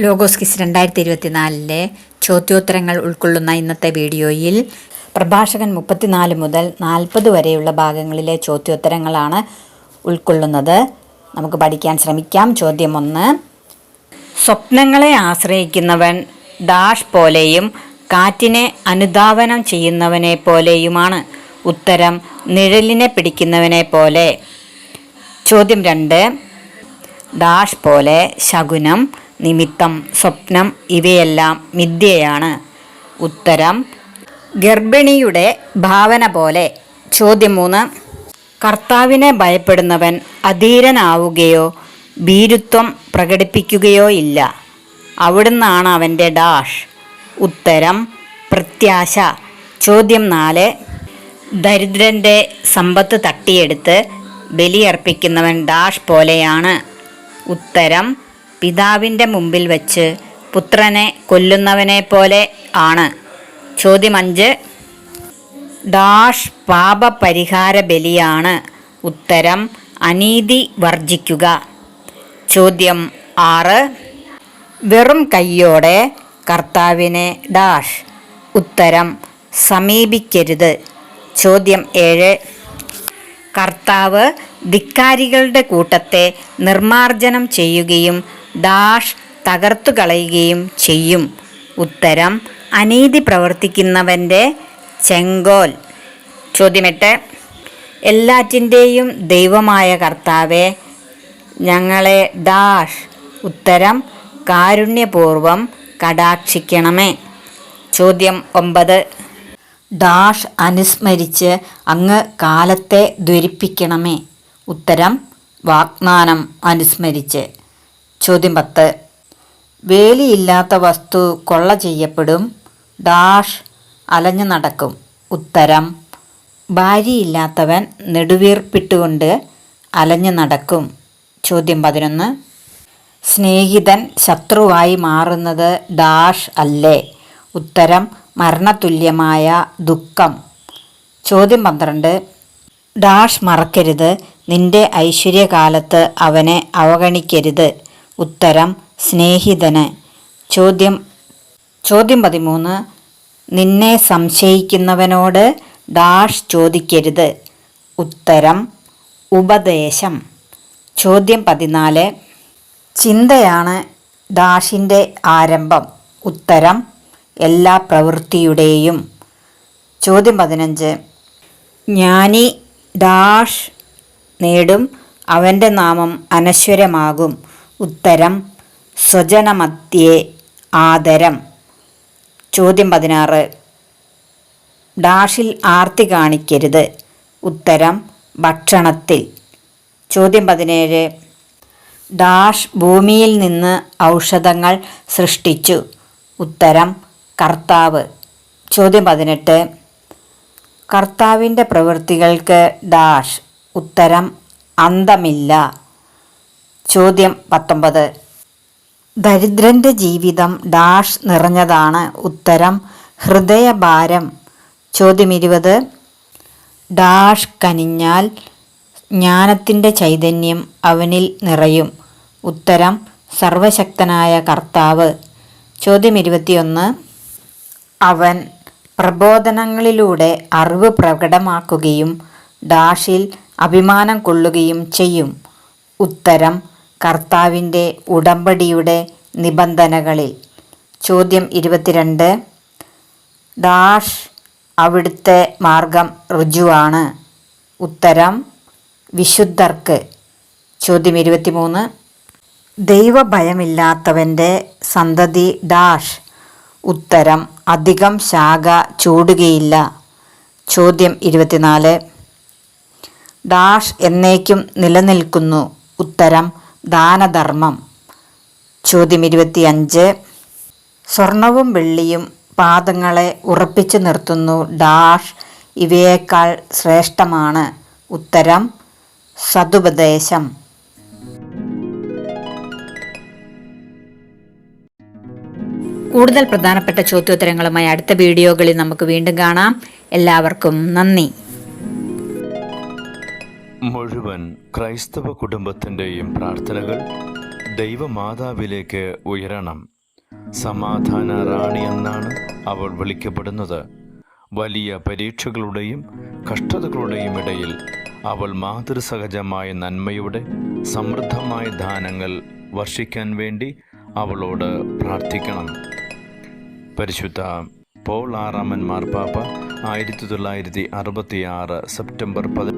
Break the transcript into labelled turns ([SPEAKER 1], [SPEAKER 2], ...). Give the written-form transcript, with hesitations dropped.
[SPEAKER 1] Logos quiz 2024 ചോദ്യോത്തരങ്ങൾ ഉൾക്കൊള്ളുന്ന ഇന്നത്തെ വീഡിയോയിൽ പ്രഭാഷകൻ 34 മുതൽ 40 വരെയുള്ള ഭാഗങ്ങളിലെ ചോദ്യോത്തരങ്ങളാണ് ഉൾക്കൊള്ളുന്നത്. നമുക്ക് പഠിക്കാൻ ശ്രമിക്കാം. ചോദ്യം 1. സ്വപ്നങ്ങളെ ആശ്രയിക്കുന്നവൻ ഡാഷ് പോലെയും കാറ്റിനെ അനുധാവനം ചെയ്യുന്നവനെ പോലെയുമാണ്. ഉത്തരം നിഴലിനെ പിടിക്കുന്നവനെ പോലെ. ചോദ്യം 2. ഡാഷ് പോലെ, ശകുനം, നിമിത്തം, സ്വപ്നം ഇവയെല്ലാം മിഥ്യയാണ്. ഉത്തരം ഗർഭിണിയുടെ ഭാവന പോലെ. ചോദ്യം 3. കർത്താവിനെ ഭയപ്പെടുന്നവൻ അധീരനാവുകയോ ഭീരുത്വം പ്രകടിപ്പിക്കുകയോ ഇല്ല. അവിടുന്നാണ് അവൻ്റെ ഡാഷ്. ഉത്തരം പ്രത്യാശ. ചോദ്യം 4. ദരിദ്രൻ്റെ സമ്പത്ത് തട്ടിയെടുത്ത് ബലിയർപ്പിക്കുന്നവൻ ഡാഷ് പോലെയാണ്. ഉത്തരം പിതാവിൻ്റെ മുമ്പിൽ വച്ച് പുത്രനെ കൊല്ലുന്നവനെ പോലെ ആണ്. ചോദ്യം 5. ഡാഷ് പാപപരിഹാര ബലിയാണ്. ഉത്തരം അനീതി വർജിക്കുക. ചോദ്യം 6. വെറും കൈയോടെ കർത്താവിനെ ഡാഷ്. ഉത്തരം സമീപിക്കരുത്. ചോദ്യം 7. കർത്താവ് ധിക്കാരികളുടെ കൂട്ടത്തെ നിർമാർജനം ചെയ്യുകയും ഡാഷ് തകർത്തു കളയുകയും ചെയ്യും. ഉത്തരം അനീതി പ്രവർത്തിക്കുന്നവൻ്റെ ചെങ്കോൽ. ചോദ്യം 8. എല്ലാറ്റിൻ്റെയും ദൈവമായ കർത്താവെ, ഞങ്ങളെ ഡാഷ്. ഉത്തരം കാരുണ്യപൂർവം കടാക്ഷിക്കണമേ. ചോദ്യം 9. ഡാഷ് അനുസ്മരിച്ച് അങ്ങ് കാലത്തെ ധരിപ്പിക്കണമേ. ഉത്തരം വാഗ്ദാനം അനുസ്മരിച്ച്. ചോദ്യം 10. വേലിയില്ലാത്ത വസ്തു കൊള്ള ചെയ്യപ്പെടും. ഡാഷ് അലഞ്ഞു നടക്കും. ഉത്തരം ഭാര്യയില്ലാത്തവൻ നെടുവീർപ്പിട്ടുകൊണ്ട് അലഞ്ഞു നടക്കും. ചോദ്യം 11. സ്നേഹിതൻ ശത്രുവായി മാറുന്നത് ഡാഷ് അല്ലേ. ഉത്തരം മരണതുല്യമായ ദുഃഖം. ചോദ്യം 12. ഡാഷ് മറക്കരുത്, നിന്റെ ഐശ്വര്യകാലത്ത് അവനെ അവഗണിക്കരുത്. ഉത്തരം സ്നേഹിതന്. ചോദ്യം 13. നിന്നെ സംശയിക്കുന്നവനോട് ഡാഷ് ചോദിക്കരുത്. ഉത്തരം ഉപദേശം. ചോദ്യം 14. ചിന്തയാണ് ഡാഷിൻ്റെ ആരംഭം. ഉത്തരം എല്ലാ പ്രവൃത്തിയുടെയും. ചോദ്യം 15. ജ്ഞാനി ഡാഷ് നേടും, അവൻ്റെ നാമം അനശ്വരമാകും. ഉത്തരം സ്വജനമധ്യേ ആദരം. ചോദ്യം 16. ഡാഷിൽ ആർത്തി കാണിക്കരുത്. ഉത്തരം ഭക്ഷണത്തിൽ. ചോദ്യം 17. ഡാഷ് ഭൂമിയിൽ നിന്ന് ഔഷധങ്ങൾ സൃഷ്ടിച്ചു. ഉത്തരം കർത്താവ്. ചോദ്യം 18. കർത്താവിൻ്റെ പ്രവൃത്തികൾക്ക് ഡാഷ്. ഉത്തരം അന്തമില്ല. ചോദ്യം 19. ദരിദ്രൻ്റെ ജീവിതം ഡാഷ് നിറഞ്ഞതാണ്. ഉത്തരം ഹൃദയഭാരം. ചോദ്യം 20. ഡാഷ് കനിഞ്ഞാൽ ജ്ഞാനത്തിൻ്റെ ചൈതന്യം അവനിൽ നിറയും. ഉത്തരം സർവശക്തനായ കർത്താവ്. ചോദ്യം 21. അവൻ പ്രബോധനങ്ങളിലൂടെ അറിവ് പ്രകടമാക്കുകയും ഡാഷിൽ അഭിമാനം കൊള്ളുകയും ചെയ്യും. ഉത്തരം കർത്താവിൻ്റെ ഉടമ്പടിയുടെ നിബന്ധനകളിൽ. ചോദ്യം 22. ഡാഷ് അവിടുത്തെ മാർഗം ഋജുവാണ്. ഉത്തരം വിശുദ്ധർക്ക്. ചോദ്യം 23. ദൈവഭയമില്ലാത്തവൻ്റെ സന്തതി ഡാഷ്. ഉത്തരം അധികം ശാഖ ചൂടുകയില്ല. ചോദ്യം 24. ഡാഷ് എന്നേക്കും നിലനിൽക്കുന്നു. ഉത്തരം ദാനധർമ്മം. ചോദ്യം 25. സ്വർണവും വെള്ളിയും പാദങ്ങളെ ഉറപ്പിച്ചു നിർത്തുന്നു. ഡാഷ് ഇവയേക്കാൾ ശ്രേഷ്ഠമാണ്. ഉത്തരം സതുപദേശം. കൂടുതൽ പ്രധാനപ്പെട്ട ചോദ്യോത്തരങ്ങളുമായി അടുത്ത വീഡിയോകളിൽ നമുക്ക് വീണ്ടും കാണാം. എല്ലാവർക്കും നന്ദി.
[SPEAKER 2] മുഴുവൻ ക്രൈസ്തവ കുടുംബത്തിൻ്റെയും പ്രാർത്ഥനകൾ ദൈവമാതാവിലേക്ക് ഉയരണം. സമാധാന റാണി എന്നാണ് അവൾ വിളിക്കപ്പെടുന്നത്. വലിയ പരീക്ഷകളുടെയും കഷ്ടതകളുടെയും ഇടയിൽ അവൾ മാതൃസഹജമായ നന്മയുടെ സമൃദ്ധമായ ദാനങ്ങൾ വർഷിക്കാൻ വേണ്ടി അവളോട് പ്രാർത്ഥിക്കണം. പരിശുദ്ധ പോൾ 6 മാർപ്പാപ്പ 1966 സെപ്റ്റംബർ 10